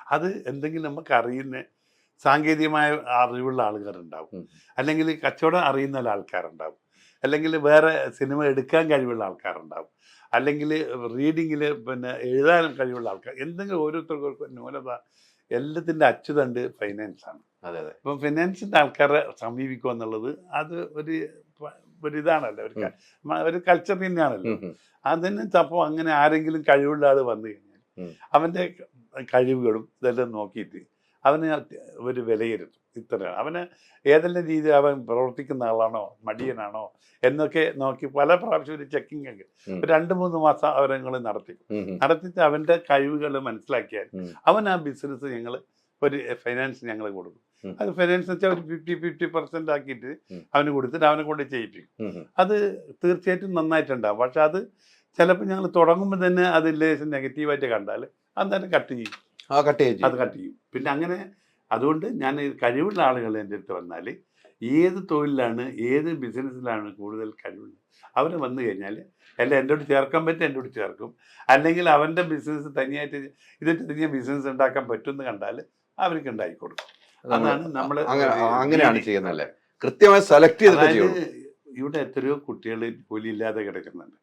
അത് എന്തെങ്കിലും നമുക്ക് അറിയുന്ന സാങ്കേതികമായ അറിവുള്ള ആൾക്കാരുണ്ടാവും, അല്ലെങ്കിൽ കച്ചവടം അറിയുന്ന ആൾക്കാരുണ്ടാവും, അല്ലെങ്കിൽ വേറെ സിനിമ എടുക്കാൻ കഴിവുള്ള ആൾക്കാരുണ്ടാവും, അല്ലെങ്കിൽ റീഡിങ്ങിൽ പിന്നെ എഴുതാനും കഴിവുള്ള ആൾക്കാർ, എന്തെങ്കിലും ഓരോരുത്തർക്കും ന്യൂനത. എല്ലാത്തിൻ്റെ അച്ചുതണ്ട് ഫൈനാൻസാണ്. അതെ അതെ. ഇപ്പം ഫിനാൻസിൻ്റെ ആൾക്കാരെ സമീപിക്കുക എന്നുള്ളത് അത് ഒരു ഇതാണല്ലോ, ഒരു കൾച്ചർ തന്നെയാണല്ലോ. അതിന് അപ്പോൾ അങ്ങനെ ആരെങ്കിലും കഴിവുള്ള ആൾ വന്നു കഴിഞ്ഞാൽ അവൻ്റെ കഴിവുകളും ഇതെല്ലാം നോക്കിയിട്ട് അവന് ഒരു വിലയിരുത്തും. ഇത്ര അവന് ഏതെല്ലാം രീതിയിൽ അവൻ പ്രവർത്തിക്കുന്ന ആളാണോ മടിയനാണോ എന്നൊക്കെ നോക്കി പല പ്രാവശ്യം ഒരു ചെക്കിങ് ഒക്കെ ഒരു 2-3 മാസം അവരെ നടത്തിയിട്ട് അവൻ്റെ കഴിവുകൾ മനസ്സിലാക്കിയാൽ അവൻ ആ ബിസിനസ് ഞങ്ങൾ ഒരു ഫൈനാൻസ് ഞങ്ങൾ കൊടുക്കും. അത് ഫൈനാൻസ് വെച്ചാൽ ഒരു 50% ആക്കിയിട്ട് അവന് കൊടുത്തിട്ട് അവനെ കൊണ്ട് ചെയ്യിപ്പിക്കും. അത് തീർച്ചയായിട്ടും നന്നായിട്ടുണ്ടാവും. പക്ഷെ അത് ചിലപ്പോൾ ഞങ്ങൾ തുടങ്ങുമ്പോൾ തന്നെ അത് ലേശം നെഗറ്റീവായിട്ട് കണ്ടാൽ അന്നേരം കട്ട് ചെയ്യും. അത് കട്ട് ചെയ്യും. പിന്നെ അങ്ങനെ അതുകൊണ്ട് ഞാൻ കഴിവുള്ള ആളുകൾ എൻ്റെ അടുത്ത് വന്നാൽ ഏത് തൊഴിലാണ് ഏത് ബിസിനസ്സിലാണ് കൂടുതൽ കഴിവുള്ളത് അവന് വന്നു കഴിഞ്ഞാൽ എല്ലാം എൻ്റെ അടുത്ത് ചേർക്കാൻ പറ്റും, എൻ്റെ അടുത്ത് ചേർക്കും. അല്ലെങ്കിൽ അവൻ്റെ ബിസിനസ് തനിയായിട്ട് ഇതിട്ട് തനിയെ ബിസിനസ് ഉണ്ടാക്കാൻ പറ്റുമെന്ന് കണ്ടാൽ അവർക്ക് ഉണ്ടാക്കി കൊടുക്കും. അതാണ് നമ്മൾ അങ്ങനെയാണ് ചെയ്യുന്നല്ലേ, കൃത്യമായി സെലക്ട് ചെയ്തിട്ട്. ഇവിടെ എത്രയോ കുട്ടികൾ ജോലിയില്ലാതെ കിടക്കുന്നുണ്ട്.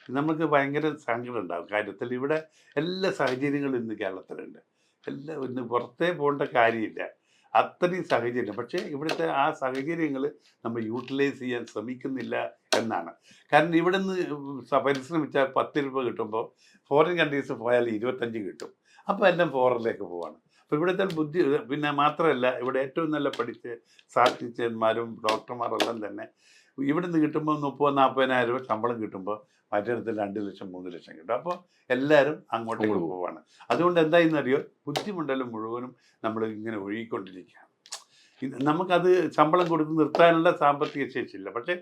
നമുക്ക് ഭയങ്കര സങ്കടം ഉണ്ടാകും കാര്യത്തിൽ. ഇവിടെ എല്ലാ സാഹചര്യങ്ങളും ഇന്ന് കേരളത്തിലുണ്ട്. എല്ലാം ഇന്ന് പുറത്തേ പോകേണ്ട കാര്യമില്ല, അത്രയും സാഹചര്യം. പക്ഷേ ഇവിടുത്തെ ആ സാഹചര്യങ്ങൾ നമ്മൾ യൂട്ടിലൈസ് ചെയ്യാൻ ശ്രമിക്കുന്നില്ല എന്നാണ്. കാരണം ഇവിടെ നിന്ന് പരിശ്രമിച്ചാൽ 10 രൂപ കിട്ടുമ്പോൾ ഫോറിൻ കൺട്രീസ് പോയാൽ 25 കിട്ടും. അപ്പോൾ എല്ലാം ഫോറിനിലേക്ക് പോവാണ്. അപ്പോൾ ഇവിടുത്തെ ബുദ്ധി പിന്നെ മാത്രമല്ല, ഇവിടെ ഏറ്റവും നല്ല പഠിച്ച് സാഹിത്യന്മാരും ഡോക്ടർമാരെല്ലാം തന്നെ ഇവിടെ നിന്ന് കിട്ടുമ്പോൾ 30,000-40,000 രൂപ ശമ്പളം കിട്ടുമ്പോൾ മറ്റൊരിടത്തിൽ 2 ലക്ഷം 3 ലക്ഷം കിട്ടും. അപ്പോൾ എല്ലാവരും അങ്ങോട്ടേക്ക് പോവാണ്. അതുകൊണ്ട് എന്തായെന്നറിയോ, ബുദ്ധിമുട്ടലും മുഴുവനും നമ്മൾ ഇങ്ങനെ ഒഴുകിക്കൊണ്ടിരിക്കുകയാണ്. നമുക്കത് ശമ്പളം കൊടുത്ത് നിർത്താനുള്ള സാമ്പത്തിക ശേഷിയില്ല. പക്ഷേ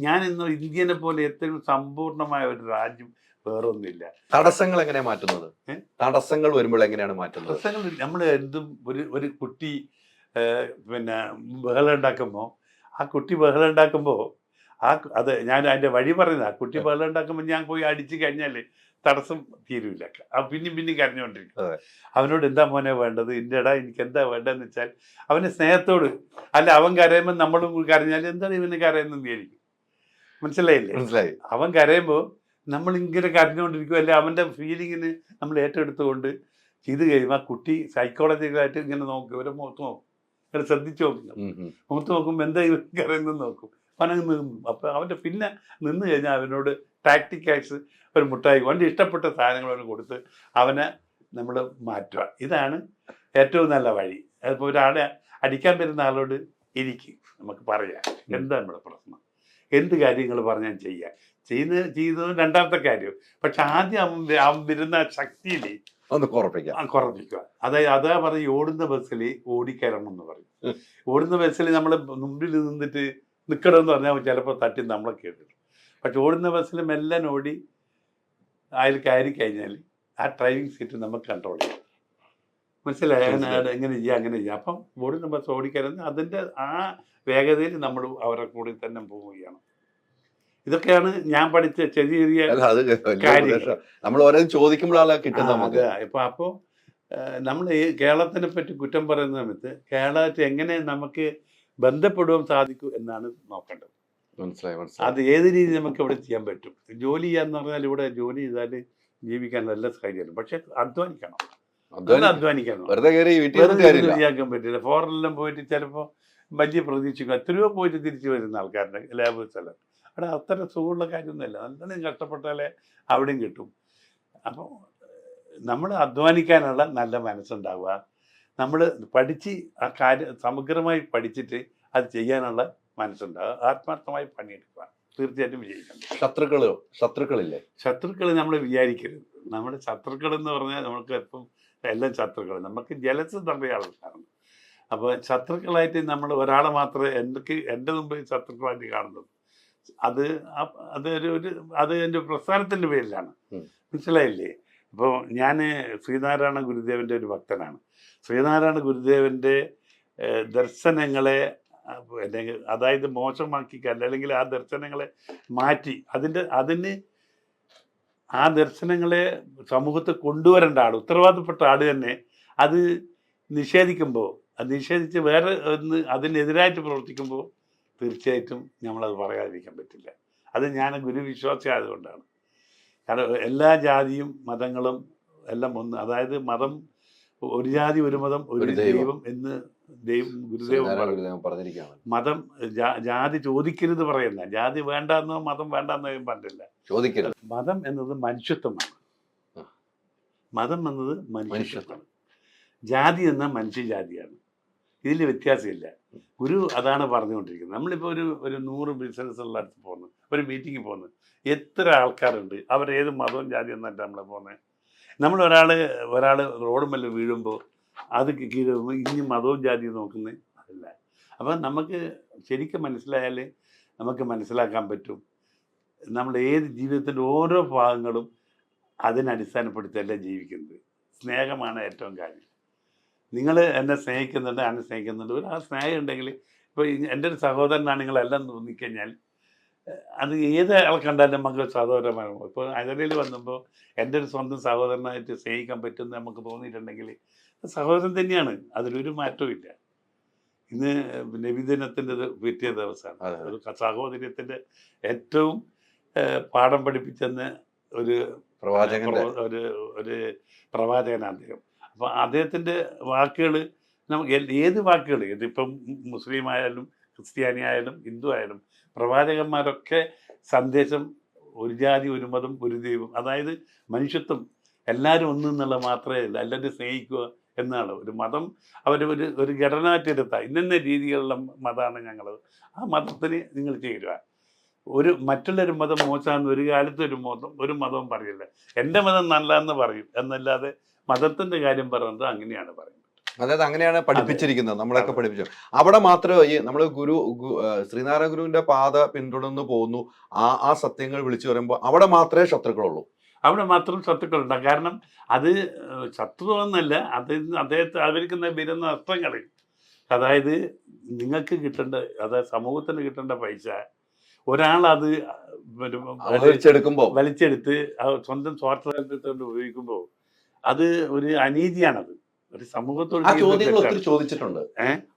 ഞാൻ ഇന്ന് ഇന്ത്യനെ പോലെ ഏറ്റവും സമ്പൂർണമായ ഒരു രാജ്യം വേറൊന്നുമില്ല. തടസ്സങ്ങൾ എങ്ങനെയാണ് മാറ്റുന്നത്? തടസ്സങ്ങൾ വരുമ്പോൾ എങ്ങനെയാണ് മാറ്റുന്നത്? തടസ്സങ്ങൾ നമ്മൾ എന്തും ഒരു കുട്ടി പിന്നെ ബഹളം ഉണ്ടാക്കുമ്പോൾ ആ കുട്ടി ബഹളം ഉണ്ടാക്കുമ്പോൾ അത് ഞാൻ അതിൻ്റെ വഴി പറയുന്നത്, ആ കുട്ടി ബഹളം ഉണ്ടാക്കുമ്പോൾ ഞാൻ പോയി അടിച്ചു കഴിഞ്ഞാൽ തടസ്സം തീരുമില്ല. പിന്നെയും കരഞ്ഞുകൊണ്ടിരിക്കും. അവനോട് എന്താ മോനെ വേണ്ടത്, ഇൻ്റെടാ എനിക്ക് എന്താ വേണ്ടതെന്ന് വെച്ചാൽ അവന് സ്നേഹത്തോട്, അല്ല അവൻ കരയുമ്പോൾ നമ്മളും കരഞ്ഞാൽ എന്താണ് ഇവന് കരയുന്നത് വിചാരിക്കും. മനസ്സിലായി. അവൻ കരയുമ്പോൾ നമ്മൾ ഇങ്ങനെ കരഞ്ഞുകൊണ്ടിരിക്കും. അല്ലെ അവൻ്റെ ഫീലിങ്ങിന് നമ്മൾ ഏറ്റെടുത്തുകൊണ്ട് ചെയ്ത് കഴിയുമ്പോൾ ആ കുട്ടി സൈക്കോളജിക്കലായിട്ട് ഇങ്ങനെ നോക്കും, ഇവരെ മുഖത്ത് നോക്കും, ഇങ്ങനെ ശ്രദ്ധിച്ചു നോക്കും. മുഖത്ത് നോക്കുമ്പോൾ എന്താ ഇവൻ കരയുന്നത് നോക്കും. അവനങ്ങ് നിന്നു. അപ്പോൾ അവൻ്റെ പിന്നെ നിന്ന് കഴിഞ്ഞാൽ അവനോട് ടാക്ടിക്കായിട്ട് ഒരു മുട്ടായി അവൻ്റെ ഇഷ്ടപ്പെട്ട സാധനങ്ങൾ അവന് കൊടുത്ത് അവനെ നമ്മൾ മാറ്റുക. ഇതാണ് ഏറ്റവും നല്ല വഴി. അതിപ്പോൾ ഒരാളെ അടിക്കാൻ വരുന്ന ആളോട് നമുക്ക് പറയാം എന്താ നമ്മുടെ പ്രശ്നം, എന്ത് കാര്യങ്ങൾ പറഞ്ഞാൽ ചെയ്തത് രണ്ടാമത്തെ കാര്യം. പക്ഷെ ആദ്യം അവൻ വരുന്ന ശക്തിയിൽ ഒന്ന് കുറപ്പിക്കുക. അതായത് അതാ പറയും, ഓടുന്ന ബസ്സിൽ ഓടിക്കയറണം എന്ന് പറയും. ഓടുന്ന ബസ്സിൽ നമ്മൾ മുമ്പിൽ നിന്നിട്ട് നിൽക്കണമെന്ന് പറഞ്ഞാൽ ചിലപ്പോൾ തട്ടി നമ്മളെ കേട്ടിട്ട്. പക്ഷെ ഓടുന്ന ബസ്സിൽ മെല്ലെ ഓടി അതിൽ കയറി കഴിഞ്ഞാൽ ആ ഡ്രൈവിംഗ് സീറ്റ് നമുക്ക് കൺട്രോൾ ചെയ്യാം. മനസ്സിലായി? എങ്ങനെ ചെയ്യാം. അപ്പം ഓടുന്ന ബസ് ഓടിക്കയറുന്ന അതിൻ്റെ ആ വേഗതയിൽ നമ്മൾ അവരെ കൂടി തന്നെ പോവുകയാണ്. ഇതൊക്കെയാണ് ഞാൻ പഠിച്ച ചെറിയ കാര്യങ്ങൾ. നമ്മൾ ഓരോ ചോദിക്കുമ്പോഴാണ് കിട്ടുന്നത്. ഇപ്പം അപ്പോൾ നമ്മൾ ഈ കേരളത്തിനെ പറ്റി കുറ്റം പറയുന്ന സമയത്ത് കേരളത്തിൽ എങ്ങനെ നമുക്ക് ബന്ധപ്പെടുവാൻ സാധിക്കും എന്നാണ് നോക്കേണ്ടത്. മനസ്സിലായി. അത് ഏത് രീതി നമുക്ക് ഇവിടെ ചെയ്യാൻ പറ്റും. ജോലി ചെയ്യാന്ന് പറഞ്ഞാൽ ഇവിടെ ജോലി ചെയ്താൽ ജീവിക്കാൻ നല്ല സാഹചര്യം. പക്ഷെ അധ്വാനിക്കണം. ചെയ്യാൻ പറ്റില്ല. ഫോറിനെല്ലാം പോയിട്ട് ചിലപ്പോൾ വലിയ പ്രതീക്ഷിക്കും. എത്രയോ പോയിട്ട് തിരിച്ചു വരുന്ന ആൾക്കാരുടെ ലേബേഴ്സ് എല്ലാം അവിടെ അത്ര സുഖമുള്ള കാര്യമൊന്നുമില്ല. നല്ലോണം കഷ്ടപ്പെട്ടാലേ അവിടെയും കിട്ടും. അപ്പോൾ നമ്മൾ അധ്വാനിക്കാനുള്ള നല്ല മനസ്സുണ്ടാവുക. നമ്മൾ പഠിച്ച് ആ കാര്യം സമഗ്രമായി പഠിച്ചിട്ട് അത് ചെയ്യാനുള്ള മനസ്സുണ്ടാവുക. ആത്മാർത്ഥമായി പണിയെടുക്കുക. തീർച്ചയായിട്ടും വിജയിക്കണം. ശത്രുക്കളില്ലേ? ശത്രുക്കൾ നമ്മൾ വിചാരിക്കരുത്. നമ്മുടെ ശത്രുക്കൾ എന്ന് പറഞ്ഞാൽ നമുക്ക് എപ്പം എല്ലാം ശത്രുക്കൾ. നമുക്ക് ജലസ് തള്ളിയ ആൾക്കാരാണ്. അപ്പോൾ ശത്രുക്കളായിട്ട് നമ്മൾ ഒരാളെ മാത്രമേ എൻ്റെ മുമ്പിൽ ശത്രുക്കളായിട്ട് കാണുന്നത്. അത് എൻ്റെ പ്രസ്ഥാനത്തിൻ്റെ പേരിലാണ്. മനസ്സിലായില്ലേ? ഇപ്പോൾ ഞാൻ ശ്രീനാരായണ ഗുരുദേവൻ്റെ ഒരു ഭക്തനാണ്. ശ്രീനാരായണ ഗുരുദേവൻ്റെ ദർശനങ്ങളെ അതായത് മോശമാക്കിക്കല്ല, അല്ലെങ്കിൽ ആ ദർശനങ്ങളെ മാറ്റി അതിന് ആ ദർശനങ്ങളെ സമൂഹത്തിൽ കൊണ്ടുവരേണ്ട ആൾ, ഉത്തരവാദിത്തപ്പെട്ട ആൾ തന്നെ അത് നിഷേധിക്കുമ്പോൾ, അത് നിഷേധിച്ച് വേറെ ഒന്ന് അതിനെതിരായിട്ട് പ്രവർത്തിക്കുമ്പോൾ തീർച്ചയായിട്ടും നമ്മളത് പറയാതിരിക്കാൻ പറ്റില്ല. അത് ഞാൻ ഗുരുവിശ്വാസി ആയതുകൊണ്ടാണ്. കാരണം എല്ലാ ജാതിയും മതങ്ങളും എല്ലാം ഒന്ന്. അതായത് മതം ഒരു ജാതി ഒരു മതം ഒരു ദൈവം എന്ന് ഗുരുദേവൻ പറഞ്ഞിരിക്കുകയാണ്. മതം ജാതി ചോദിക്കരുത് പറയുന്ന, ജാതി വേണ്ടെന്നോ മതം വേണ്ടെന്നോ പറഞ്ഞില്ല. ചോദിക്കരുത്. മതം എന്നത് മനുഷ്യത്വമാണ്. മതം എന്നത് മനുഷ്യത്വമാണ്. ജാതി എന്ന മനുഷ്യജാതിയാണ്. ഇതിൽ വ്യത്യാസമില്ല. ഗുരു അതാണ് പറഞ്ഞുകൊണ്ടിരിക്കുന്നത്. നമ്മളിപ്പോൾ ഒരു 100 ബിസിനസ് ഉള്ള അടുത്ത് പോകുന്നു, ഒരു മീറ്റിങ്ങിൽ പോകുന്നു, എത്ര ആൾക്കാരുണ്ട്, അവരേത് മതവും ജാതി എന്നിട്ട് നമ്മളെ പോകുന്നത്. നമ്മൾ ഒരാൾ റോഡ് മേലെ വീഴുമ്പോൾ അത് കീഴുമ്പോൾ ഇനി മതവും ജാതിയും നോക്കുന്നത് അതല്ല. അപ്പം നമുക്ക് ശരിക്കും മനസ്സിലായാൽ നമുക്ക് മനസ്സിലാക്കാൻ പറ്റും നമ്മൾ ഏത് ജീവിതത്തിൻ്റെ ഓരോ ഭാഗങ്ങളും അതിനടിസ്ഥാനപ്പെടുത്തിയല്ല ജീവിക്കുന്നത്. സ്നേഹമാണ് ഏറ്റവും കാര്യം. നിങ്ങൾ എന്നെ സ്നേഹിക്കുന്നുണ്ട്, എന്നെ സ്നേഹിക്കുന്നുണ്ട്, ആ സ്നേഹം ഉണ്ടെങ്കിൽ ഇപ്പോൾ എൻ്റെ ഒരു സഹോദരനാണ് നിങ്ങളെല്ലാം തോന്നിക്കഴിഞ്ഞാൽ അത് ഏത് ആൾ കണ്ടാലും നമുക്ക് സഹോദരന്മാരും. ഇപ്പോൾ അകലയിൽ വന്നപ്പോൾ എൻ്റെ ഒരു സ്വന്തം സഹോദരനായിട്ട് സ്നേഹിക്കാൻ പറ്റുമെന്ന് നമുക്ക് തോന്നിയിട്ടുണ്ടെങ്കിൽ സഹോദരൻ തന്നെയാണ്, അതിലൊരു മാറ്റവും ഇല്ല. ഇന്ന് നബിദിനത്തിൻ്റെ പിറ്റേ ദിവസമാണ്. ഒരു സഹോദര്യത്തിൻ്റെ ഏറ്റവും പാഠം പഠിപ്പിച്ചെന്ന് ഒരു പ്രവാചകനാണ് അദ്ദേഹം. അപ്പോൾ അദ്ദേഹത്തിൻ്റെ വാക്കുകൾ നമുക്ക് ഏത് വാക്കുകൾ, ഇതിപ്പം മുസ്ലിം ആയാലും ക്രിസ്ത്യാനി ആയാലും ഹിന്ദു ആയാലും പ്രവാചകന്മാരൊക്കെ സന്ദേശം ഒരു ജാതി ഒരു മതം ഒരു ദൈവം, അതായത് മനുഷ്യത്വം എല്ലാവരും ഒന്നെന്നുള്ള മാത്രമേ ഉള്ളൂ. എല്ലാവരും സ്നേഹിക്കുക എന്നാണ്. ഒരു മതം ഒരു ഘടനാറ്റിരുത്താം, ഇന്ന രീതിയിലുള്ള മതമാണ് ഞങ്ങളത്, ആ മതത്തിന് നിങ്ങൾ ചേരുക. മറ്റുള്ളൊരു മതം മോശമാണെന്ന് ഒരു കാലത്ത് ഒരു മതവും പറയില്ല. എൻ്റെ മതം നല്ലതെന്ന് പറയും എന്നല്ലാതെ മതത്തിൻ്റെ കാര്യം പറയുന്നത് അങ്ങനെയാണ് പറയുന്നത്. അതായത് അങ്ങനെയാണ് പഠിപ്പിച്ചിരിക്കുന്നത്, നമ്മളൊക്കെ പഠിപ്പിച്ചു. അവിടെ മാത്രമേ ഈ നമ്മൾ ശ്രീനാരായണ ഗുരുവിന്റെ പാത പിന്തുടർന്ന് പോകുന്നു, ആ സത്യങ്ങൾ വിളിച്ചു പറയുമ്പോൾ അവിടെ മാത്രമേ ശത്രുക്കളുള്ളൂ. അവിടെ മാത്രം ശത്രുക്കളുണ്ടാകും. കാരണം അത് ശത്രു എന്നല്ല, അദ്ദേഹത്തെ അവർക്ക് വരുന്ന നഷ്ടങ്ങൾ, അതായത് നിങ്ങൾക്ക് കിട്ടേണ്ട, അതായത് സമൂഹത്തിന് കിട്ടേണ്ട പൈസ ഒരാളത് വലിച്ചെടുത്ത് സ്വന്തം സ്വാർത്ഥ താല്പര്യത്തോട് ഉപയോഗിക്കുമ്പോൾ അത് ഒരു അനീതിയാണത്. ഒരു സമൂഹത്തോട് ചോദിച്ചിട്ടുണ്ട്.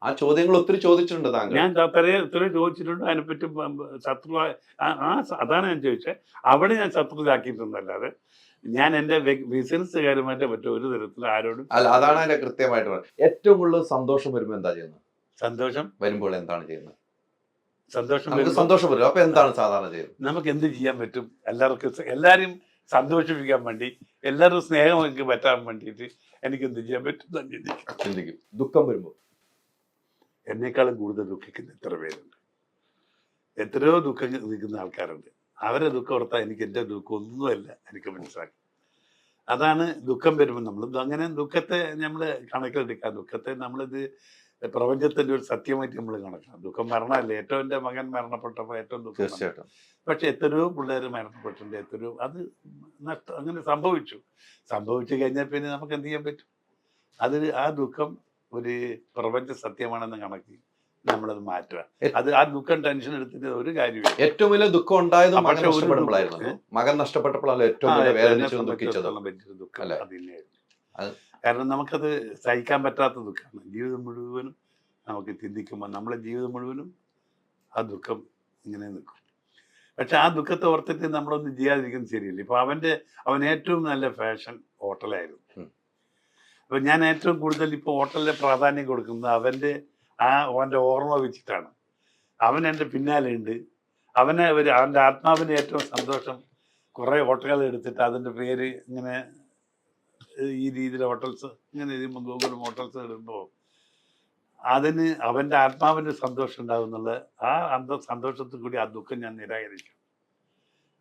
ആ ചോദ്യങ്ങൾ ഒത്തിരി ചോദിച്ചിട്ടുണ്ട്. ഞാൻ എത്രയോ ചോദിച്ചിട്ടുണ്ട്. അതിനെപ്പറ്റി ശത്രു അതാണ് ഞാൻ ചോദിച്ചത്. അവിടെ ഞാൻ ശത്രുതാക്കിയിട്ടുണ്ടല്ലാതെ ഞാൻ എൻ്റെ ബിസിനസ്സുകാരുമായിട്ട് മറ്റോ ഒരു തരത്തിൽ ആരോടും അല്ല. അതാണ് അതിന്റെ കൃത്യമായിട്ട്. ഏറ്റവും കൂടുതൽ സന്തോഷം വരുമ്പോൾ എന്താ ചെയ്യുന്നത്? സന്തോഷം വരുമ്പോൾ എന്താണ് ചെയ്യുന്നത്? സന്തോഷം വരും. അപ്പൊ എന്താണ് സാധാരണ ചെയ്യുന്നത്? നമുക്ക് എന്ത് ചെയ്യാൻ പറ്റും? എല്ലാവരും സന്തോഷിപ്പിക്കാൻ വേണ്ടി, എല്ലാവരും സ്നേഹം എനിക്ക് പറ്റാൻ വേണ്ടിയിട്ട് എനിക്ക് എന്ത് ചെയ്യാൻ പറ്റും ചിന്തിക്കും. ദുഃഖം വരുമ്പോൾ എന്നെക്കാളും കൂടുതൽ ദുഃഖിക്കുന്ന എത്ര പേരുണ്ട്, എത്രയോ ദുഃഖം നിൽക്കുന്ന ആൾക്കാരുണ്ട്. അവരെ ദുഃഖം ഓർത്താൽ എനിക്ക് എൻ്റെ ദുഃഖം ഒന്നുമല്ല എനിക്ക് മനസ്സിലാക്കി. അതാണ് ദുഃഖം വരുമ്പോൾ നമ്മൾ അങ്ങനെ ദുഃഖത്തെ നമ്മൾ കണക്കിലെടുക്കാം. ദുഃഖത്തെ നമ്മളിത് പ്രപഞ്ചത്തിന്റെ ഒരു സത്യമായിട്ട് നമ്മൾ കണക്കാം. ദുഃഖം മരണമല്ലേ. ഏറ്റവും എൻ്റെ മകൻ മരണപ്പെട്ടപ്പോൾ ഏറ്റവും ദുഃഖം. തീർച്ചയായിട്ടും. പക്ഷെ എത്രയോ പിള്ളേർ മരണപ്പെട്ടിട്ടുണ്ട്, എത്രയോ അത് അങ്ങനെ സംഭവിച്ചു കഴിഞ്ഞാൽ പിന്നെ നമുക്ക് എന്ത് ചെയ്യാൻ പറ്റും? ആ ദുഃഖം ഒരു പ്രപഞ്ച സത്യമാണെന്ന് കണക്കി നമ്മളത് മാറ്റുക. ആ ദുഃഖം ടെൻഷൻ എടുത്തിട്ട് ഒരു കാര്യമില്ല. ഏറ്റവും വലിയ ദുഃഖം ഉണ്ടായത് മകൻ നഷ്ടപ്പെട്ടപ്പോഴാണ് ഏറ്റവും വലിയൊരു ദുഃഖം അത് തന്നെയായിരുന്നു. കാരണം നമുക്കത് സഹിക്കാൻ പറ്റാത്ത ദുഃഖമാണ്. ജീവിതം മുഴുവനും നമുക്ക് ചിന്തിക്കുമ്പോൾ നമ്മളെ ജീവിതം മുഴുവനും ആ ദുഃഖം ഇങ്ങനെ നിൽക്കും. പക്ഷെ ആ ദുഃഖത്തെ ഓർത്തിട്ട് നമ്മളൊന്നും ചെയ്യാതിരിക്കുന്നത് ശരിയല്ല. ഇപ്പൊ അവൻ ഏറ്റവും നല്ല ഫാഷൻ ഹോട്ടലായിരുന്നു. അപ്പൊ ഞാൻ ഏറ്റവും കൂടുതൽ ഇപ്പൊ ഹോട്ടലിലെ പ്രാധാന്യം കൊടുക്കുന്നത് അവന്റെ ഓർമ്മ വെച്ചിട്ടാണ്. അവൻ എൻ്റെ പിന്നാലെ ഉണ്ട്. അവന്റെ ആത്മാവിന് ഏറ്റവും സന്തോഷം കുറെ ഹോട്ടലുകൾ എടുത്തിട്ട് അതിന്റെ പേര് ഇങ്ങനെ ഈ രീതിയിൽ ഹോട്ടൽസ് ഇങ്ങനെ എഴുതുമ്പോൾ ഗൂഗിൾ ഹോട്ടൽസ് ഇടുമ്പോൾ അതിന് അവൻ്റെ ആത്മാവിന് സന്തോഷം ഉണ്ടാവും എന്നുള്ള സന്തോഷത്തിൽ കൂടി ആ ദുഃഖം ഞാൻ നിരാകരിച്ചു.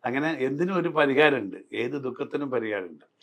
അങ്ങനെ എന്തിനും ഒരു പരിഹാരമുണ്ട്, ഏത് ദുഃഖത്തിനും പരിഹാരമുണ്ട്.